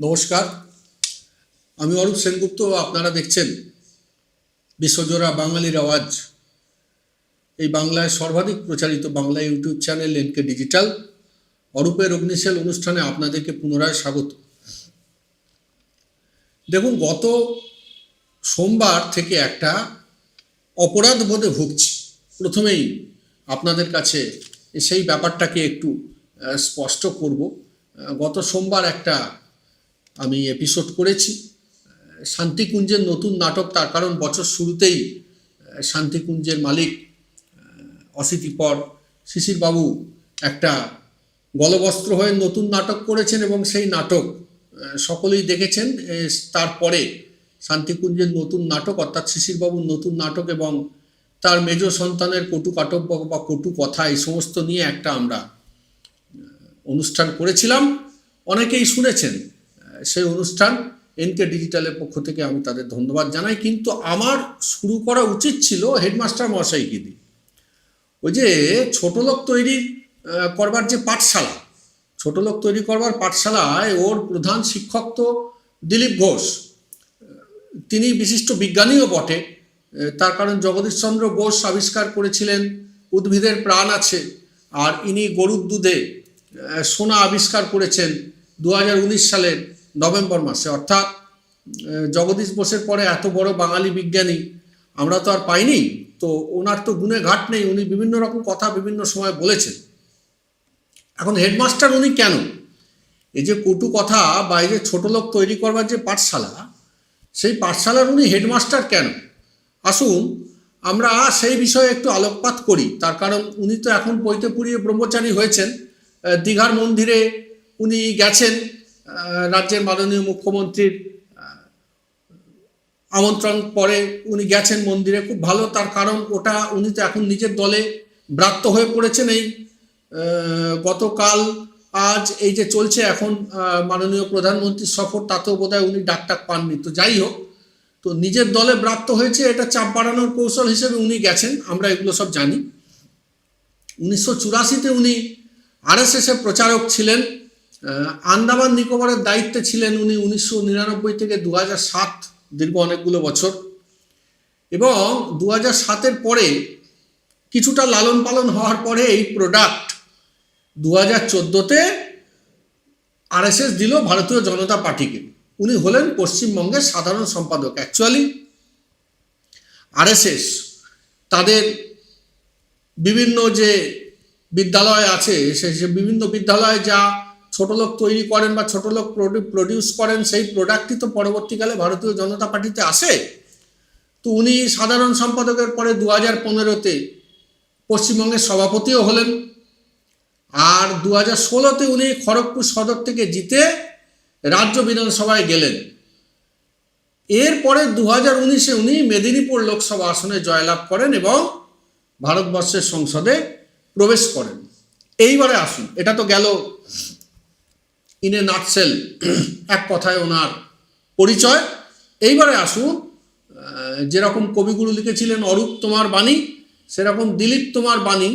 নমস্কার, আমি অরূপ সেনগুপ্ত। আপনারা দেখছেন বিশ্বজোড়া বাঙালির আওয়াজ, এই বাংলায় সর্বাধিক প্রচারিত Bangla YouTube channel NK digital. অরূপের অগ্নিশেল অনুষ্ঠানে আপনাদেরকে পুনরায় স্বাগত। দেখুন, গত সোমবার থেকে একটা অপরাধ বোধে ভুগছি। প্রথমেই আপনাদের কাছে সেই ব্যাপারটাকে একটু স্পষ্ট করব। গত সোমবার একটা আমি এপিসোড করেছি শান্তিকুঞ্জের নতুন নাটক। তার কারণ বছর শুরুতেই শান্তিকুঞ্জের মালিক অশীতিপর শিশিরবাবু একটা গলবস্ত্র হয়ে নতুন নাটক করেছেন এবং সেই নাটক সকলেই দেখেছেন। তারপরে শান্তিকুঞ্জের নতুন নাটক অর্থাৎ শিশিরবাবুর নতুন নাটক এবং তার মেজ সন্তানের কটু কাটব্য বা কটু কথা, এই সমস্ত নিয়ে একটা আমরা অনুষ্ঠান করেছিলাম। অনেকেই শুনেছেন সেই অনুষ্ঠান। এনকে ডিজিটালের পক্ষ থেকে আমি তাদের ধন্যবাদ জানাই। কিন্তু আমার শুরু করা উচিত ছিল হেডমাস্টার মশাইকে দিয়ে। ওই যে ছোট লোক তৈরি করবার যে পাঠশালা, ছোট লোক তৈরি করবার পাঠশালায় ওর প্রধান শিক্ষক তো দিলীপ ঘোষ। তিনি বিশিষ্ট বিজ্ঞানীও বটে। তার কারণ জগদীশচন্দ্র বোস আবিষ্কার করেছিলেন উদ্ভিদের প্রাণ আছে, আর ইনি গরুর দুধে সোনা আবিষ্কার করেছেন 2019 সালের নভেম্বর মাসে। অর্থাৎ জগদীশ বোসের পরে এত বড় বাঙালি বিজ্ঞানী আমরা তো আর পাইনি। তো ওনার তো গুণে ঘাট নেই, উনি বিভিন্ন রকম কথা বিভিন্ন সময় বলেছেন। এখন হেডমাস্টার উনি কেন? এই যে কটু কথা বা এই যে ছোট লোক তৈরি করবার যে পাঠশালা, সেই পাঠশালার উনি হেডমাস্টার কেন? আসুন আমরা সেই বিষয়ে একটু আলোকপাত করি। তার কারণ উনি তো এখন পৈতে পুড়িয়ে ব্রহ্মচারী হয়েছেন। দীঘার মন্দিরে উনি গেছেন রাজ্যের মাননীয় মুখ্যমন্ত্রীর আমন্ত্রণ পরে উনি গেছেন মন্দিরে, খুব ভালো। তার কারণ ওটা উনি তো এখন নিজের দলে ব্রাত্য হয়ে পড়েছেন। এই গতকাল আজ এই যে চলছে এখন মাননীয় প্রধানমন্ত্রীর সফর, তাতেও বোধহয় উনি ডাকটাক পাননি। তো যাই হোক, তো নিজের দলে ব্রাত্য হয়েছে, এটা চাপ বাড়ানোর কৌশল হিসেবে উনি গেছেন, আমরা এগুলো সব জানি। 1984-তে উনি আরএসএসের প্রচারক ছিলেন। আন্দামান নিকোবরের দায়িত্বে ছিলেন উনি 1999 থেকে 2007, দীর্ঘ অনেকগুলো বছর। এবং 2007-এর পরে কিছুটা লালন পালন হওয়ার পরে এই প্রোডাক্ট 2014-তে আরএসএস দিল ভারতীয় জনতা পার্টিকে। উনি হলেন পশ্চিমবঙ্গের সাধারণ সম্পাদক। অ্যাকচুয়ালি আরএসএস তাদের বিভিন্ন যে বিদ্যালয় আছে, সেই বিভিন্ন বিদ্যালয়ে যা ছোট লোক তৈরি করেন বা ছোট লোক প্রডিউস করেন, সেই প্রোডাক্টই তো পরবর্তীকালে ভারতীয় জনতা পার্টিতে আসে। তো উনি সাধারণ সম্পাদকের পরে 2015-তে পশ্চিমবঙ্গের সভাপতিও হলেন। আর 2016-তে উনি খড়গপুর সদর থেকে জিতে রাজ্য বিধানসভায় গেলেন। এরপরে 2019-এ উনি মেদিনীপুর লোকসভা আসনে জয়লাভ করেন এবং ভারতবর্ষের সংসদে প্রবেশ করেন। এইবারে আসুন, এটা তো গেল ইন এ নাটসেল, এক কথায় ওনার পরিচয়। এইবারে আসুন, যেরকম কবিগুরু লিখেছিলেন অরূপ তোমার বাণী, সেরকম দিলীপ তোমার বাণী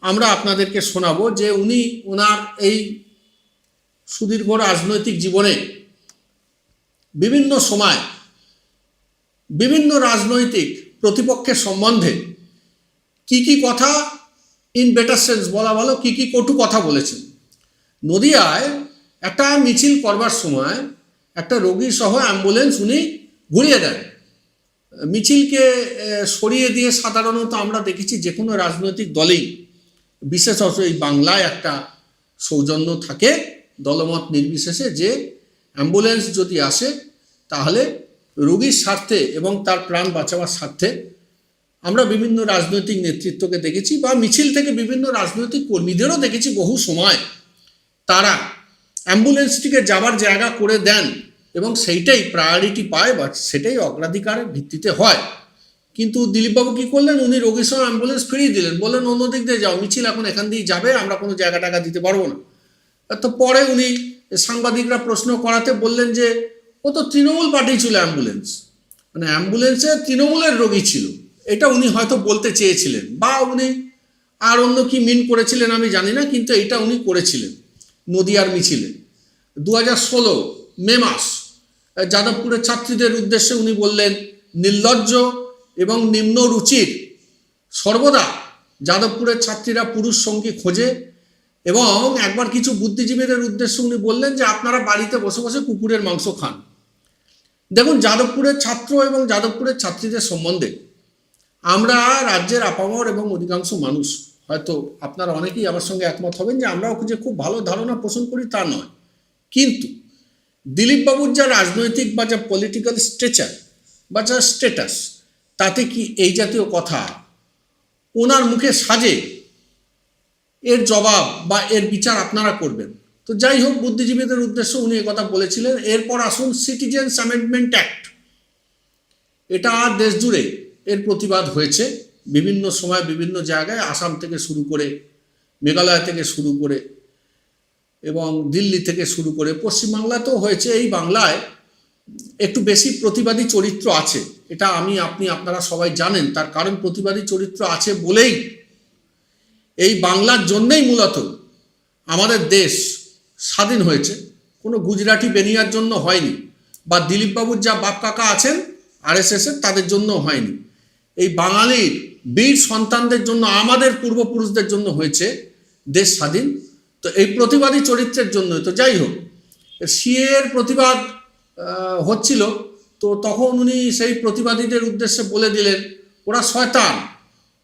আমরা আপনাদেরকে শোনাবো। যে উনি ওনার এই সুদীর্ঘ রাজনৈতিক জীবনে বিভিন্ন সময় বিভিন্ন রাজনৈতিক প্রতিপক্ষের সম্বন্ধে কি কি কথা, ইন বেটার সেন্স বলা ভালো, কি কি কটু কথা বলেছেন। নদিয়ায় একটা মিছিল করবার সময় একটা রোগী সহ অ্যাম্বুলেন্স উনি ঘুরিয়ে দেন। মিছিলকে সরিয়ে দিয়ে সাধারণত আমরা দেখেছি যে কোনো রাজনৈতিক দলেই, বিশেষত এই বাংলায় একটা সৌজন্য থাকে দলমত নির্বিশেষে, যে অ্যাম্বুলেন্স যদি আসে তাহলে রোগীর স্বার্থে এবং তার প্রাণ বাঁচাবার স্বার্থে। আমরা বিভিন্ন রাজনৈতিক নেতৃত্বকে দেখেছি বা মিছিল থেকে বিভিন্ন রাজনৈতিক কর্মীদেরও দেখেছি বহু সময় তারা অ্যাম্বুলেন্সটিকে যাবার জায়গা করে দেন এবং সেইটাই প্রায়োরিটি পায় বা সেটাই অগ্রাধিকারের ভিত্তিতে হয়। কিন্তু দিলীপবাবু কী করলেন, উনি রোগীর সঙ্গে অ্যাম্বুলেন্স ফিরিয়ে দিলেন, বললেন অন্য দিক দিয়ে যাও, মিছিল এখন এখান দিয়ে যাবে, আমরা কোনো জায়গা টাকা দিতে পারবো না। তো পরে উনি সাংবাদিকরা প্রশ্ন করাতে বললেন যে ও তো তৃণমূল পার্টি ছিল অ্যাম্বুলেন্স, মানে অ্যাম্বুলেন্সে তৃণমূলের রোগী ছিল, এটা উনি হয়তো বলতে চেয়েছিলেন, বা উনি আর অন্য কি মিন করেছিলেন আমি জানি না, কিন্তু এটা উনি করেছিলেন নদিয়ার মিছিলে। 2016 মে মাস যাদবপুরের ছাত্রীদের উদ্দেশ্যে উনি বললেন, নির্লজ্জ এবং নিম্ন রুচির সর্বদা যাদবপুরের ছাত্রীরা পুরুষ সঙ্গী খোঁজে। এবং একবার কিছু বুদ্ধিজীবীদের উদ্দেশ্যে উনি বললেন যে আপনারা বাড়িতে বসে বসে কুকুরের মাংস খান। দেখুন, যাদবপুরের ছাত্র এবং যাদবপুরের ছাত্রীদের সম্বন্ধে আমরা রাজ্যের আপামর এবং অধিকাংশ মানুষ, হয়তো আপনারা অনেকেই আমার সঙ্গে একমত হবেন যে আমরাও যে খুব ভালো ধারণা পোষণ করি তা নয়, কিন্তু দিলীপবাবুর যা রাজনৈতিক বা যা পলিটিক্যাল স্ট্রেচার বা যা স্ট্যাটাস, তাতে কি এই জাতীয় কথা ওনার মুখে সাজে? এর জবাব বা এর বিচার আপনারা করবেন। তো যাই হোক, বুদ্ধিজীবীদের উদ্দেশ্যে উনি কথা বলেছিলেন। এরপর আসুন সিটিজেন্স অ্যামেন্ডমেন্ট অ্যাক্ট। এটা দেশ জুড়ে এর প্রতিবাদ হয়েছে বিভিন্ন সময় বিভিন্ন জায়গায়, আসাম থেকে শুরু করে, মেঘালয় থেকে শুরু করে এবং দিল্লি থেকে শুরু করে পশ্চিমবাংলাতেও হয়েছে। এই বাংলায় একটু বেশি প্রতিবাদী চরিত্র আছে, এটা আপনি আপনারা সবাই জানেন। তার কারণ প্রতিবাদী চরিত্র আছে বলেই এই বাংলার জন্যেই মূলত আমাদের দেশ স্বাধীন হয়েছে, কোনো গুজরাটি বেনিয়ার জন্য হয়নি, বা দিলীপবাবুর যা বাপ কাকা আছেন আরএসএসের তাদের জন্য হয়নি। এই বাঙালির বীর সন্তানদের জন্য, আমাদের পূর্বপুরুষদের জন্য হয়েছে দেশ স্বাধীন। তো এই প্রতিবাদী চরিত্রের জন্য। তো যাই হোক, সিএর প্রতিবাদ হচ্ছিল, তো তখন উনি সেই প্রতিবাদীদের উদ্দেশ্যে বলে দিলেন, ওরা শয়তান,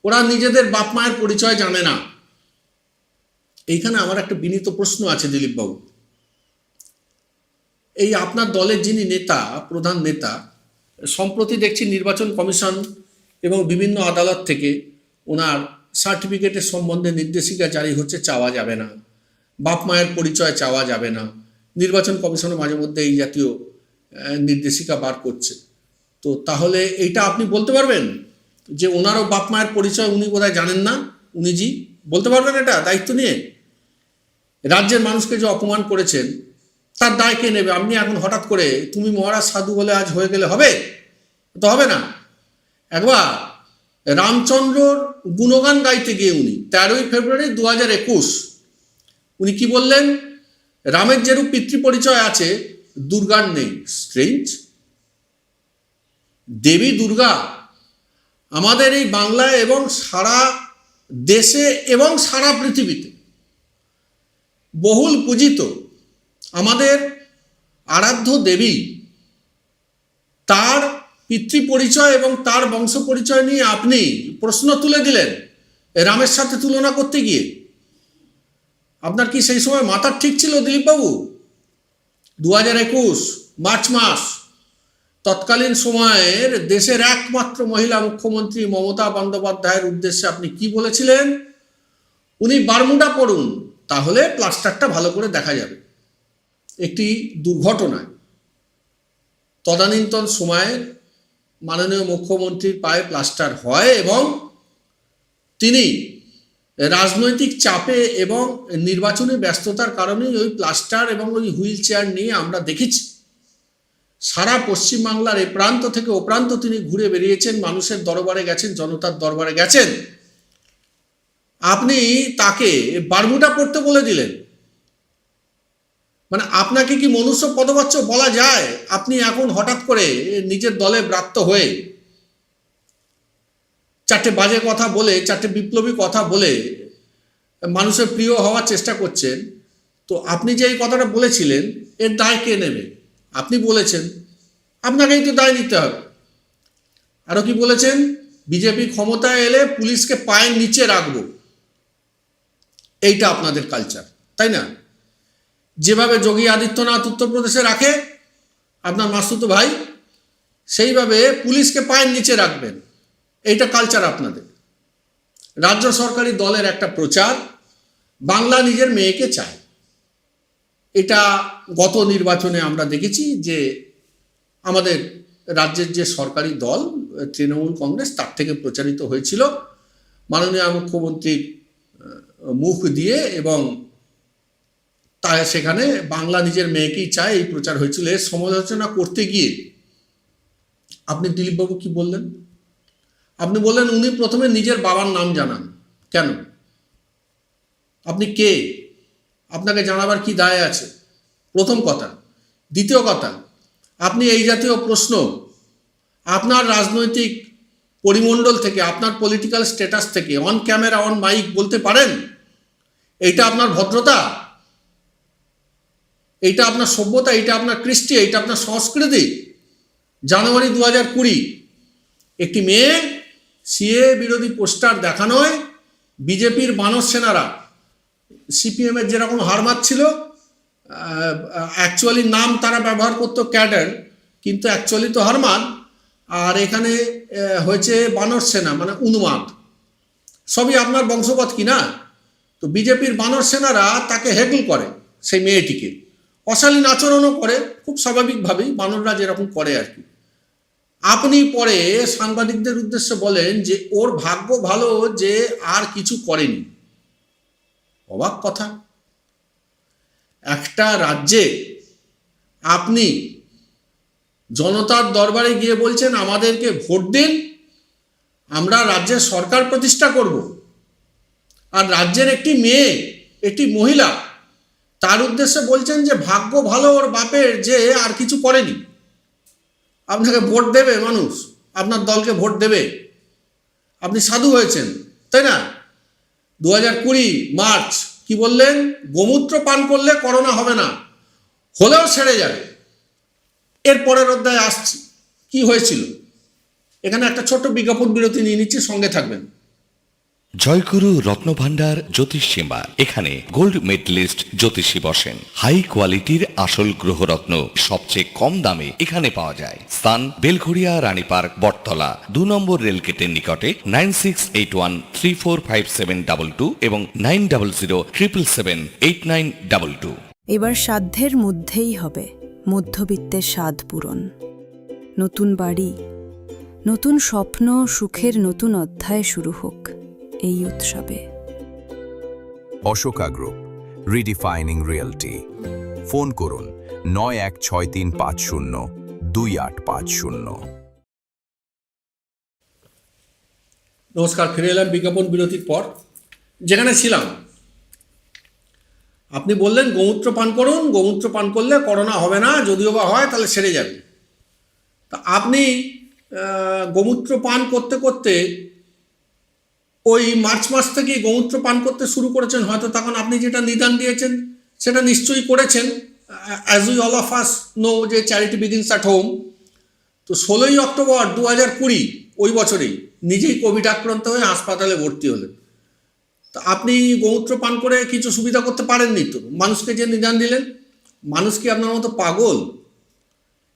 ওরা নিজেদের বাপ মায়ের পরিচয় জানে না। এইখানে আমার একটা বিনীত প্রশ্ন আছে দিলীপবাবু, এই আপনার দলের যিনি নেতা, প্রধান নেতা, সম্প্রতি দেখছি নির্বাচন কমিশন এবং বিভিন্ন আদালত থেকে ওনার সার্টিফিকেটের সম্বন্ধে নির্দেশিকা জারি হচ্ছে, চাওয়া যাবে না, বাপ মায়ের পরিচয় চাওয়া যাবে না। নির্বাচন কমিশনের মাঝে মধ্যে এই জাতীয় নির্দেশিকা বার করছে। তো তাহলে এইটা আপনি বলতে পারবেন যে ওনারও বাপ মায়ের পরিচয় উনি বোধহয় জানেন না? উনি জি বলতে পারবেন এটা দায়িত্ব নিয়ে? রাজ্যের মানুষকে যে অপমান করেছেন তার দায় কে নেবে? আপনি এখন হঠাৎ করে তুমি মহারাজ সাধু বলে আজ হয়ে গেলে হবে? তো হবে না। একবার রামচন্দ্রর গুণগান গাইতে গিয়ে উনি 13ই ফেব্রুয়ারি 2021 উনি কি বললেন? রামের যেরূপ পিতৃপরিচয় আছে দুর্গার নেই। স্ট্রেঞ্জ। দেবী দুর্গা আমাদের এই বাংলায় এবং সারা দেশে এবং সারা পৃথিবীতে বহুল পূজিত আমাদের আরাধ্য দেবী, তার পিতৃপরিচয় এবং তার বংশ পরিচয় নিয়ে আপনি প্রশ্ন তুলে দিলেন রামের সাথে তুলনা করতে গিয়ে। আপনার কি সেই সময় মাথার ঠিক ছিল দিলীপবাবু? 2021 মার্চ মাস, তৎকালীন সময়ের দেশের একমাত্র মহিলা মুখ্যমন্ত্রী মমতা বন্দ্যোপাধ্যায়ের উদ্দেশ্যে আপনি কি বলেছিলেন? উনি বারমুডা পড়ুন, তাহলে প্লাস্টারটা ভালো করে দেখা যাবে। একটি দুর্ঘটনায় তদানীন্তন সময়ে মাননীয় মুখ্যমন্ত্রীর পায়ে প্লাস্টার হয় এবং তিনি রাজনৈতিক চাপে এবং নির্বাচনী ব্যস্ততার কারণেই ওই প্লাস্টার এবং ওই হুইল চেয়ার নিয়ে আমরা দেখেছি সারা পশ্চিমবাংলার এই প্রান্ত থেকে ও প্রান্ত তিনি ঘুরে বেরিয়েছেন, মানুষের দরবারে গেছেন, জনতার দরবারে গেছেন। আপনি তাকে বারমুডা পড়তে বলে দিলেন। মানে আপনাকে কি মনুষ্য পদবাচ্য বলা যায়? আপনি এখন হঠাৎ করে নিজের দলে ব্রাত্য হয়ে চারটে বাজে কথা বলে, চারটে বিপ্লবী কথা বলে মানুষের প্রিয় হওয়ার চেষ্টা করছেন। তো আপনি যে এই কথাটা বলেছিলেন এর দায় কে নেবে? আপনি বলেছেন, আপনাকেই তো দায় নিতে হবে। আরো কি বলেছেন? বিজেপি ক্ষমতায় এলে পুলিশকে পায়ের নিচে রাখবো। এইটা আপনাদের কালচার, তাই না? যেভাবে যোগী আদিত্যনাথ উত্তরপ্রদেশে রাখে আপনার মাসুতো ভাই, সেইভাবে পুলিশকে পায়ের নিচে রাখবেন। এইটা কালচার আপনাদের। রাজ্য সরকারি দলের একটা প্রচার, বাংলা নিজের মেয়েকে চায়। এটা গত নির্বাচনে আমরা দেখেছি যে আমাদের রাজ্যের যে সরকারি দল তৃণমূল কংগ্রেস, তার থেকে প্রচারিত হয়েছিল মাননীয় মুখ্যমন্ত্রীর মুখ দিয়ে, এবং তাই সেখানে বাংলা নিজের মেয়েকেই চায় এই প্রচার হয়েছিল। এর সমালোচনা করতে গিয়ে আপনি দিলীপবাবু কি বললেন? আপনি বললেন উনি প্রথমে নিজের বাবার নাম জানান। কেন? আপনি কে? আপনাকে জানাবার কি দায় আছে? প্রথম কথা। দ্বিতীয় কথা, আপনি এই জাতীয় প্রশ্ন আপনার রাজনৈতিক পরিমণ্ডল থেকে, আপনার পলিটিক্যাল স্ট্যাটাস থেকে অন ক্যামেরা অন মাইক বলতে পারেন? এইটা আপনার ভদ্রতা, এইটা আপনার সভ্যতা, এইটা আপনার কৃষ্টি, এইটা আপনার সংস্কৃতি? জানুয়ারি 2020 একটি মেয়ে সিএ বিরোধী পোস্টার দেখানোয় বিজেপির বানর সেনারা, সিপিএমের যেরকম হার মারছিল, অ্যাকচুয়ালি নাম তারা ব্যবহার করতো ক্যাডার, কিন্তু অ্যাকচুয়ালি তো হারমান, আর এখানে হয়েছে বানর সেনা, মানে উন্মাদ। সবই আপনার বংশগত কি না? তো বিজেপির বানর সেনারা তাকে হেকল করে, সেই মেয়েটিকে অশালীন আচরণও করে, খুব স্বাভাবিকভাবেই বানররা যেরকম করে আর কি। আপনি পরে সাংবাদিকদের উদ্দেশ্যে বলেন যে ওর ভাগ্য ভালো যে আর কিছু করেনি। অবাক কথা, একটা রাজ্যে আপনি জনতার দরবারে গিয়ে বলছেন আমাদেরকে ভোট দিন, আমরা রাজ্যের সরকার প্রতিষ্ঠা করব, আর রাজ্যের একটি মেয়ে, একটি মহিলা, তার উদ্দেশ্যে বলছেন যে ভাগ্য ভালো ওর বাপের যে আর কিছু করেনি। আপনাকে ভোট দেবে মানুষ, আপনার দলকে ভোট দেবে, আপনি সাধু হয়েছেন, তাই না? 2020 মার্চ কি বললেন? গোমূত্র পান করলে করোনা হবে না, হলেও সেরে যাবে। এর পরের অধ্যায়ে আসছি, কি হয়েছিল। এখানে একটা ছোট্ট বিজ্ঞাপন বিরতি নিয়ে নিচ্ছি, সঙ্গে থাকবেন। জয়গুরু রত্নভান্ডার জ্যোতিষীমা, এখানে গোল্ড মেডেলিস্ট জ্যোতিষী বসেন। হাই কোয়ালিটির আসল গ্রহরত্ন সবচেয়ে কম দামে এখানে পাওয়া যায়। স্থান বেলঘড়িয়া, রানী পার্ক, বটতলা, 2 নম্বর রেলগেটের নিকটে। 9681345722 এবং 9007778922। এবার সাধ্যের মধ্যেই হবে মধ্যবিত্তের স্বাদ পূরণ। নতুন বাড়ি, নতুন স্বপ্ন, সুখের নতুন অধ্যায় শুরু হোক এই উৎসবে। Ashoka group, রিডিফাইনিং realty. ফোন করুন 9163502850। নমস্কার, ফিরে এলাম বিজ্ঞাপন বিরতির পর। যেখানে ছিলাম, আপনি বললেন গোমূত্র পান করুন, গোমূত্র পান করলে করোনা হবে না, যদিও বা হয় তাহলে সেরে যাবে। তা আপনি গোমূত্র পান করতে করতে ওই মার্চ মাস থেকেই গোমূত্র পান করতে শুরু করেছেন হয়তো। তখন আপনি যেটা নিদান দিয়েছেন সেটা নিশ্চয়ই করেছেন, as we all of us no যে চ্যারিটি বিগিনস অ্যাট হোম। তো 16ই অক্টোবর 2020 ওই বছরেই নিজেই কোভিড আক্রান্ত হয়ে হাসপাতালে ভর্তি হলেন। তা আপনি গোমূত্র পান করে কিছু সুবিধা করতে পারেননি তো, মানুষকে যে নিদান দিলেন। মানুষ কি আপনার মতো পাগল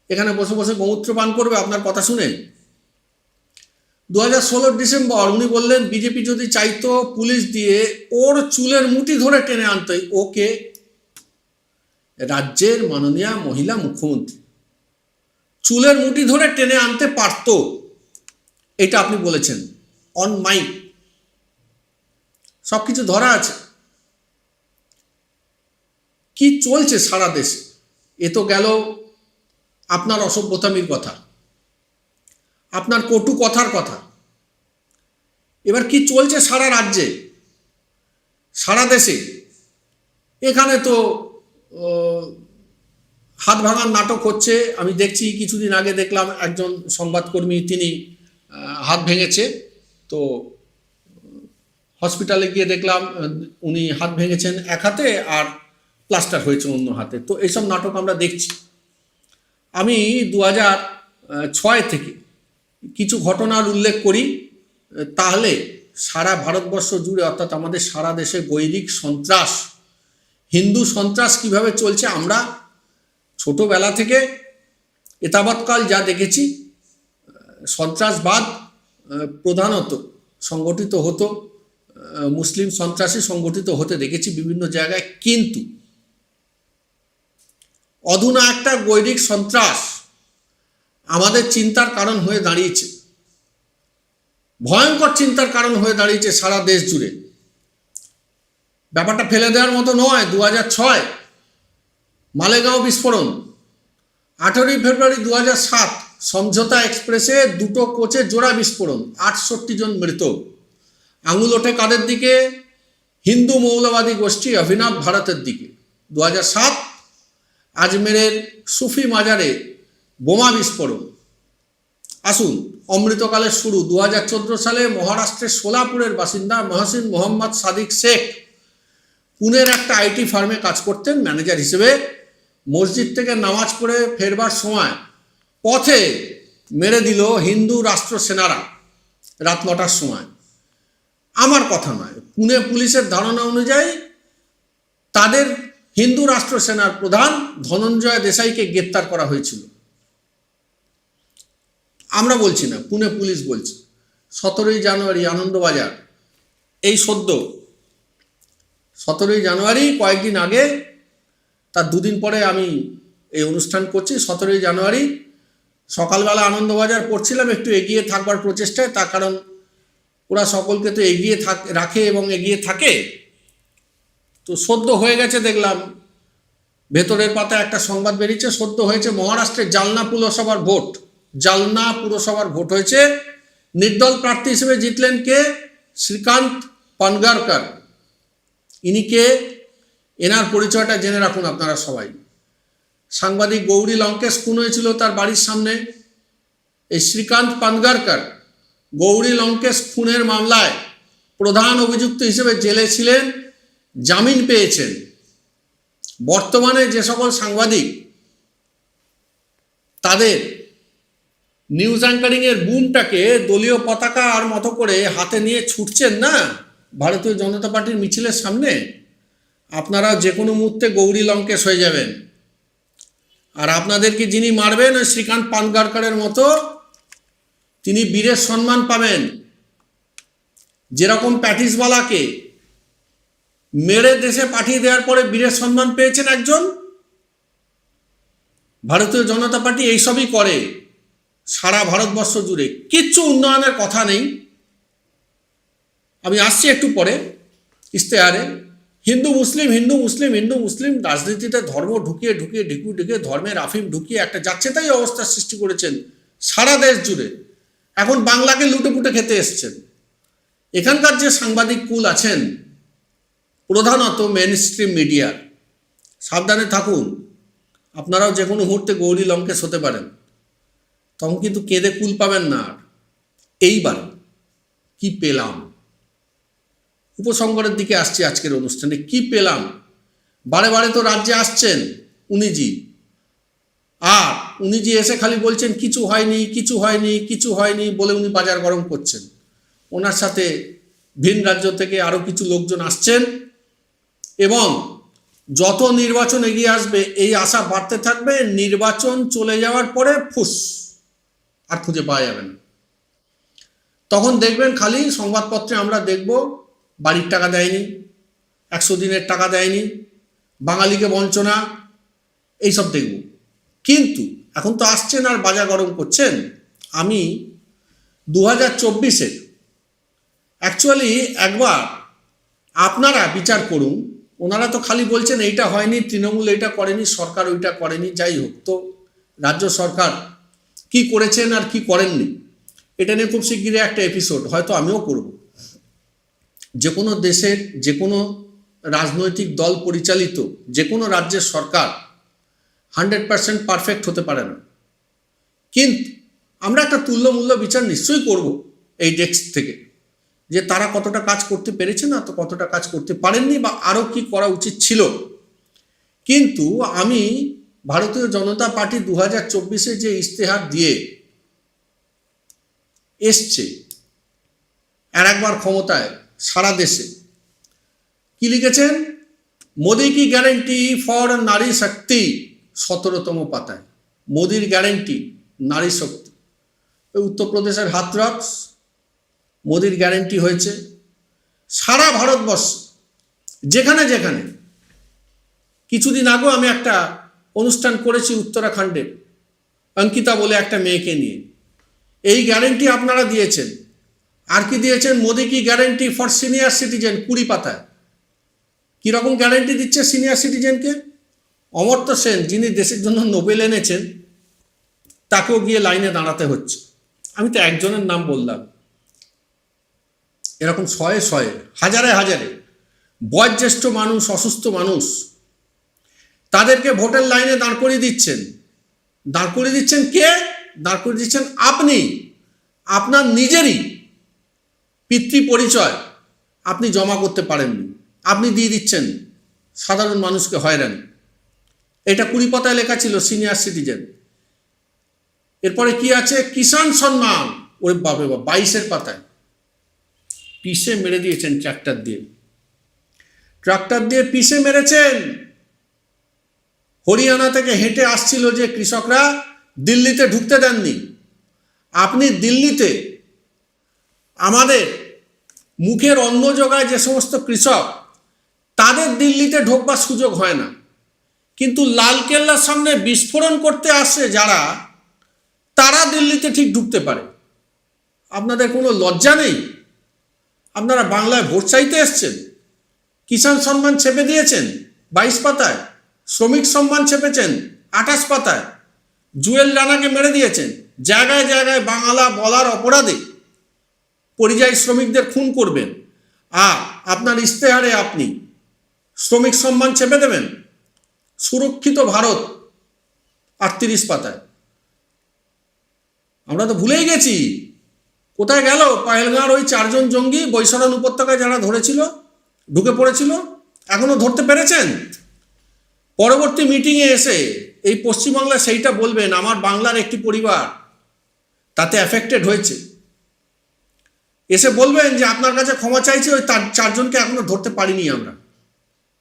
এখানে বসে বসে গোমূত্র পান করবে আপনার কথা শুনে? 2016 ডিসেম্বর উনি বললেন বিজেপি যদি চাইতো পুলিশ দিয়ে ওর চুলের মুঠি ধরে টেনে আনতে। ওকে, রাজ্যের মাননীয় মহিলা মুখ্যমন্ত্রী চুলের মুঠি ধরে টেনে আনতে পারত, এটা আপনি বলেছেন অন মাইক, সবকিছু ধরা আছে। কি চলছে সারা দেশে? এ তো গেল আপনার অসভ্যতামির কথা, আপনার কটু কথার কথা। এবার কি চলছে সারা রাজ্যে, সারা দেশে? এখানে তো হাত ভাঙার নাটক হচ্ছে। আমি দেখছি, কিছুদিন আগে দেখলাম একজন সংবাদকর্মী, তিনি হাত ভেঙেছে, তো হসপিটালে গিয়ে দেখলাম উনি হাত ভেঙেছেন এক হাতে আর প্লাস্টার হয়েছে অন্য হাতে। তো এইসব নাটক আমরা দেখছি। আমি 2006 থেকে কিছু ঘটনার উল্লেখ করি, তাহলে সারা ভারতবর্ষ জুড়ে, অর্থাৎ আমাদের সারা দেশে বৈদিক সন্ত্রাস, হিন্দু সন্ত্রাস কিভাবে চলছে আমরা ছোটবেলা থেকে এতাবৎকাল যা দেখেছি। সন্ত্রাসবাদ প্রধানত সংগঠিত হতো, মুসলিম সন্ত্রাসী সংগঠিত হতে দেখেছি বিভিন্ন জায়গায়, কিন্তু অধুনা একটা বৈদিক সন্ত্রাস আমাদের চিন্তার কারণ হয়ে দাঁড়িয়েছে, ভয়ঙ্কর চিন্তার কারণ হয়ে দাঁড়িয়েছে সারা দেশ জুড়ে। ব্যাপারটা ফেলে দেওয়ার মতো নয়। 2006 মালেগাঁও বিস্ফোরণ, 18ই ফেব্রুয়ারি 2007 সমঝোতা এক্সপ্রেসে 2টো কোচে জোড়া বিস্ফোরণ, 68 জন মৃত। আঙুল ওঠে কাদের দিকে? হিন্দু মৌলবাদী গোষ্ঠী অভিনব ভারতের দিকে। 2007 আজমেরের সুফি মাজারে বোমা বিস্ফোরণ। আসুন, অমৃতকালের শুরু 2014 সালে মহারাষ্ট্রের সোলাপুরের বাসিন্দা মহসিন মোহাম্মদ সাদিক শেখ পুনের একটা আইটি ফার্মে কাজ করতেন ম্যানেজার হিসেবে। মসজিদ থেকে নামাজ পড়ে ফেরবার সময় পথে মেরে দিল হিন্দু রাষ্ট্র সেনারা রাত 9টার সময়। আমার কথা নয়, পুনে পুলিশের ধারণা অনুযায়ী তাদের হিন্দু রাষ্ট্র সেনার প্রধান ধনঞ্জয় দেশাইকে গ্রেপ্তার করা হয়েছিল। আমরা বলছি না, পুনে পুলিশ বলছে। 17ই জানুয়ারি আনন্দবাজার, এই সদ্য 17ই জানুয়ারি, কয়েকদিন আগে, তার দুদিন পরে আমি এই অনুষ্ঠান করছি। 17ই জানুয়ারি সকালবেলা আনন্দবাজার পড়ছিলাম, একটু এগিয়ে থাকবার প্রচেষ্টায়, তার কারণ ওরা সকলকে তো এগিয়ে রাখে এবং এগিয়ে থাকে। তো সদ্য হয়ে গেছে, দেখলাম ভেতরের পাতায় একটা সংবাদ বেরিয়েছে, সদ্য হয়েছে মহারাষ্ট্রের জালনা পুরসভার ভোট। জালনা পুরসভার ভোট হয়েছে, নির্দল প্রার্থী হিসেবে জিতলেন কে? শ্রীকান্ত পানগারকর। ইনি কে? এনার পরিচয়টা জেনে রাখুন আপনারা সবাই। সাংবাদিক গৌরী লঙ্কেশ খুন হয়েছিল তার বাড়ির সামনে। এই শ্রীকান্ত পানগারকর গৌরী লঙ্কেশ খুনের মামলায় প্রধান অভিযুক্ত হিসেবে জেলে ছিলেন, জামিন পেয়েছেন। বর্তমানে যে সকল সাংবাদিক তাদের নিউজ অ্যাঙ্কারিংয়ের বুমটাকে দলীয় পতাকা আর মতো করে হাতে নিয়ে ছুটছেন না ভারতীয় জনতা পার্টির মিছিলের সামনে, আপনারা যে কোনো মুহূর্তে গৌরী লঙ্কেশ হয়ে যাবেন। আর আপনাদেরকে যিনি মারবেন ওই শ্রীকান্ত পানগারকরের মতো, তিনি বীরের সম্মান পাবেন। যেরকম প্যাটিসওয়ালাকে মেরে দেশে পাঠিয়ে দেওয়ার পরে বীরের সম্মান পেয়েছেন একজন, ভারতীয় জনতা পার্টি এইসবই করে সারা ভারতবর্ষ জুড়ে। কিচ্ছু উন্নয়নের কথা নেই। আমি আসছি একটু পরে ইশতেহারে। হিন্দু মুসলিম হিন্দু মুসলিম হিন্দু মুসলিম রাজনীতিতে ধর্ম ঢুকিয়ে ঢুকিয়ে ঢুকিয়ে ঢুকিয়ে ধর্মের আফিম ঢুকিয়ে একটা যাচ্ছে তাই অবস্থার সৃষ্টি করেছেন সারা দেশ জুড়ে। এখন বাংলাকে লুটেপুটে খেতে এসছেন। এখানকার যে সাংবাদিক কুল আছেন, প্রধানত মেন স্ট্রিম মিডিয়ার, সাবধানে থাকুন। আপনারাও যে কোনো মুহূর্তে গৌরী লঙ্কেশ হতে পারেন। তখন কিন্তু কেঁদে কুল পাবেন না। আর এইবার কি পেলাম, উপসংহারের দিকে আসছি আজকের অনুষ্ঠানে। কি পেলাম? বারে বারে তো রাজ্যে আসছেন উনিজি, আর উনিজি এসে খালি বলছেন কিছু হয়নি কিছু হয়নি কিছু হয়নি বলে উনি বাজার গরম করছেন। ওনার সাথে ভিন রাজ্য থেকে আরও কিছু লোকজন আসছেন এবং যত নির্বাচন এগিয়ে আসবে এই আশা বাড়তে থাকবে। নির্বাচন চলে যাওয়ার পরে ফুস আর খুঁজে পাওয়া যাবে না। তখন দেখবেন খালি সংবাদপত্রে আমরা দেখব বাড়ির টাকা দেয়নি, 100 দিনের টাকা দেয়নি, বাঙালিকে বঞ্চনা, এইসব দেখব। কিন্তু এখন তো আসছেন আর বাজার গরম করছেন। আমি 2024-এর অ্যাকচুয়ালি একবার আপনারা বিচার করুন। ওনারা তো খালি বলছেন এইটা হয়নি, তৃণমূল এইটা করেনি, সরকার ওইটা করেনি। যাই হোক, তো রাজ্য সরকার কি করেছেন আর কি করেননি এটা নিয়ে খুব শিগগিরই একটা এপিসোড হয়তো আমিও করব। যে কোনো দেশের যে কোনো রাজনৈতিক দল পরিচালিত যে কোনো রাজ্যের সরকার 100% পারফেক্ট হতে পারে না, কিন্তু আমরা একটা তুল্যমূল্য বিচার নিশ্চয়ই করব এই ডেস্ক থেকে, যে তারা কতটা কাজ করতে পেরেছে না তো কতটা কাজ করতে পারেননি বা আরও কি করা উচিত ছিল। কিন্তু আমি ভারতীয় জনতা পার্টি 2024-এ যে ইশতেহার দিয়ে এসছে আর একবার ক্ষমতায় সারা দেশে, কি লিখেছেন? মোদি কি গ্যারেন্টি ফর নারী শক্তি, 17তম পাতায় মোদির গ্যারেন্টি নারী শক্তি। ওই উত্তরপ্রদেশের হাথরস মোদির গ্যারেন্টি হয়েছে। সারা ভারতবর্ষ যেখানে যেখানে, কিছুদিন আগেও আমি একটা অনুষ্ঠান করেছি উত্তরাখণ্ডের অঙ্কিতা বলে একটা মেয়েকে নিয়ে। এই গ্যারেন্টি আপনারা দিয়েছেন। আর কি দিয়েছেন? মোদি কি গ্যারেন্টি ফর সিনিয়র সিটিজেন, 20 পাতায়। কীরকম গ্যারেন্টি দিচ্ছে সিনিয়র সিটিজেনকে? অমর্ত্য সেন, যিনি দেশের জন্য নোবেল এনেছেন, তাকেও গিয়ে লাইনে দাঁড়াতে হচ্ছে। আমি তো একজনের নাম বললাম, এরকম শয়ে শয়ে হাজারে হাজারে বয়োজ্যেষ্ঠ মানুষ, অসুস্থ মানুষ, তাদেরকে ভোটের লাইনে দাঁড় করিয়ে দিচ্ছেন। দাঁড় করিয়ে দিচ্ছেন কে? দাঁড় করিয়ে দিচ্ছেন আপনি। আপনার নিজেরই পিতৃ পরিচয় আপনি জমা করতে পারেননি, আপনি দিয়ে দিচ্ছেন সাধারণ মানুষকে হয়রানি। এটা 20 পাতায় লেখা ছিল, সিনিয়র সিটিজেন। এরপরে কি আছে? কিষাণ সম্মান। ওরে বাপরে বাপ, 22 পাতায় পিষে মেরে দিয়েছেন ট্রাক্টর দিয়ে। ট্রাক্টর দিয়ে পিষে মেরেছেন। হরিয়ানা থেকে হেঁটে আসছিল যে কৃষকরা, দিল্লিতে ঢুকতে দেননি। আপনি দিল্লিতে আমাদের মুখের অন্ন জোগায় যে সমস্ত কৃষক, তাদের দিল্লিতে ঢোকবার সুযোগ হয় না, কিন্তু লালকেল্লার সামনে বিস্ফোরণ করতে আসে যারা, তারা দিল্লিতে ঠিক ঢুকতে পারে। আপনাদের কোনো লজ্জা নেই? আপনারা বাংলায় ভোট চাইতে এসছেন। কিষাণ সম্মান ছেপে দিয়েছেন 22 পাতায়, শ্রমিক সম্মান ছেপেছেন 28 পাতায়, জুয়েল রানাকে মেরে দিয়েছেন। জায়গায় জায়গায় বাংলা বলার অপরাধে পরিযায়ী শ্রমিকদের খুন করবেন, আর আপনার ইশতেহারে আপনি শ্রমিক সম্মান ছেপে দেবেন। সুরক্ষিত ভারত 38 পাতায়। আমরা তো ভুলেই গেছি কোথায় গেল পাহেলগাঁওর ওই 4 জন জঙ্গি বৈশারণ উপত্যকায় যারা ধরেছিল, ঢুকে পড়েছিল। এখনো ধরতে পেরেছেন? পরবর্তী মিটিংয়ে এসে এই পশ্চিমবাংলায় সেইটা বলবেন, আমার বাংলার একটি পরিবার তাতে অ্যাফেক্টেড হয়েছে। এসে বলবেন যে আপনার কাছে ক্ষমা চাইছি, ওই 4 জনকে এখনো ধরতে পারিনি। আমরা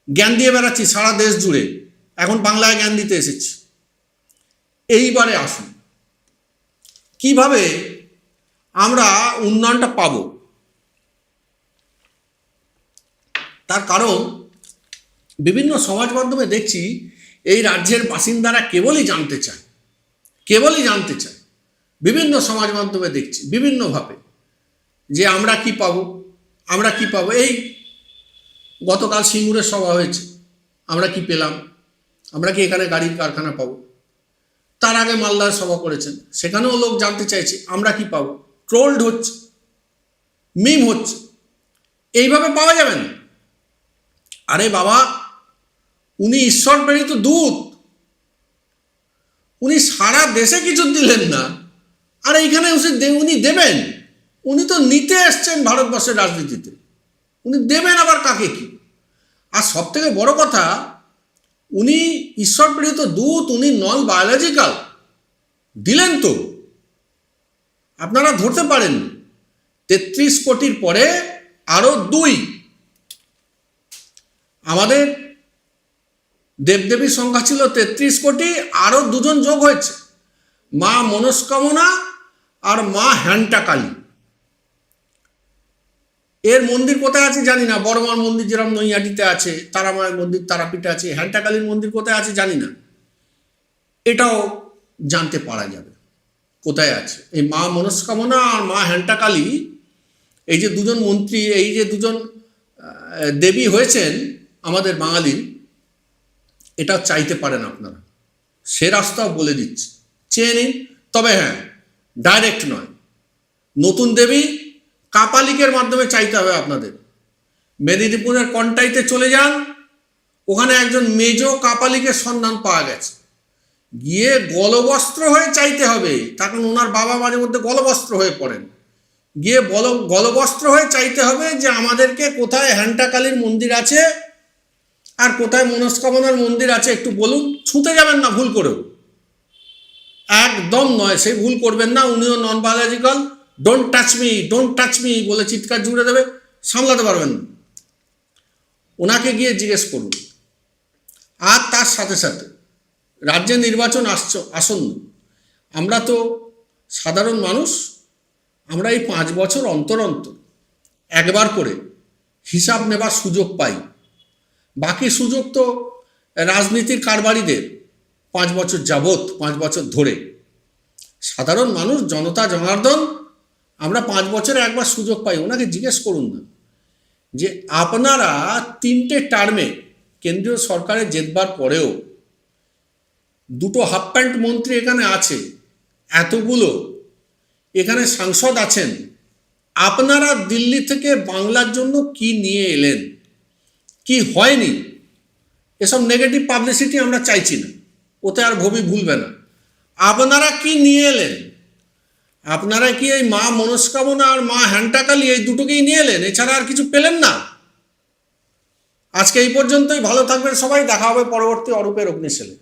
জ্ঞান দিয়ে বেড়াচ্ছি সারা দেশ জুড়ে, এখন বাংলায় জ্ঞান দিতে এসেছি। এইবারে আসুন, কিভাবে আমরা উন্নয়নটা পাব। তার কারণ বিভিন্ন সমাজ মাধ্যমে দেখছি এই রাজ্যের বাসিন্দারা কেবলই জানতে চায়, কেবলই জানতে চায়। বিভিন্ন সমাজ মাধ্যমে দেখছি বিভিন্নভাবে যে আমরা কি পাবো, আমরা কি পাবো। এই গতকাল সিঙ্গুরের সভা হয়েছে, আমরা কি পেলাম, আমরা কি এখানে গাড়ির কারখানা পাবো। তার আগে মালদায় সভা করেছেন, সেখানেও লোক জানতে চাইছে আমরা কি পাবো। ট্রোলড হচ্ছে, মিম হচ্ছে। এইভাবে পাওয়া যাবে না। আরে বাবা, উনি ঈশ্বর প্রেরিত দূত, উনি সারা দেশে কিছু দিলেন না, আর এইখানে উনি দেবেন। উনি তো নিতে এসছেন ভারতবর্ষের রাজনীতিতে, উনি দেবেন আবার কাকে কি। আর সব থেকে বড় কথা, উনি ঈশ্বর প্রেরিত দূত, উনি নন বায়োলজিক্যাল। দিলেন তো, আপনারা ধরতে পারেন। 33 কোটির পরে আরো 2। আমাদের দেবদেবীর সংখ্যা ছিল 33 কোটি, আরো 2 জন যোগ হয়েছে, মা মনস্কামনা আর মা হ্যান্টা কালী। এর মন্দির কোথায় আছে জানি না। বড়মার মন্দির যেরকম নৈহাটিতে আছে, তারামায়ের মন্দির তারাপীঠে আছে, হ্যান্টা কালীর মন্দির কোথায় আছে জানি না। এটাও জানতে পারা যাবে কোথায় আছে। এই মা মনস্কামনা আর মা হ্যান্টা কালী, এই যে 2 জন মন্ত্রী, এই যে 2 জন দেবী হয়েছেন আমাদের বাঙালির, এটা চাইতে পারেন আপনারা। সে রাস্তাও বলে দিচ্ছি, চেয়ে নিন। তবে হ্যাঁ, ডাইরেক্ট নয়। নতুন দেবী কাপালিকের মাধ্যমে চাইতে হবে আপনাদের। মেদিনীপুরের কন্টাইতে চলে যান, ওখানে একজন মেজ কাপালিকের সন্ধান পাওয়া গেছে। গিয়ে গলবস্ত্র হয়ে চাইতে হবে, তখন ওনার বাবা মাঝে মধ্যে গলবস্ত্র হয়ে পড়েন। গিয়ে গলবস্ত্র হয়ে চাইতে হবে যে আমাদেরকে কোথায় হ্যান্টা কালীর মন্দির আছে আর কোথায় মনস্কামনার মন্দির আছে একটু বলুন। ছুঁতে যাবেন না ভুল করেও, একদম নয়, সেই ভুল করবেন না। উনিও non biological. Don't touch me, don't touch me বলে চিৎকার জুড়ে দেবে, সামলাতে পারবেন না। ওনাকে গিয়ে জিজ্ঞেস করুন। আর তার সাথে সাথে রাজ্যে নির্বাচন আসন্ন। আমরা তো সাধারণ মানুষ, আমরা এই 5 বছর অন্তর অন্তর একবার করে হিসাব নেবার সুযোগ পাই। বাকি সুযোগ তো রাজনীতির কারবারিদের 5 বছর যাবৎ, 5 বছর ধরে। সাধারণ মানুষ, জনতা জনার্দন, আমরা 5 বছরে একবার সুযোগ পাই। ওনাকে জিজ্ঞেস করুন না যে আপনারা 3টে টার্মে কেন্দ্রীয় সরকারে জেতবার পরেও 2টো হাফ প্যান্ট মন্ত্রী এখানে আছে, এতগুলো এখানে সাংসদ আছেন, আপনারা দিল্লি থেকে বাংলার জন্য কি নিয়ে এলেন, কি হয়নি, এসব নেগেটিভ পাবলিসিটি আমরা চাইছি না, ওতে আর ভবি ভুলবে না। আপনারা কি নিয়ে এলেন? আপনারা কি এই মা মনস্কামনা আর মা হ্যান্টাকালি এই দুটোকেই নিয়ে এলেন, এছাড়া আর কিছু পেলেন না? আজকে এই পর্যন্তই। ভালো থাকবেন সবাই, দেখা হবে পরবর্তী অরূপের অগ্নিশীলে।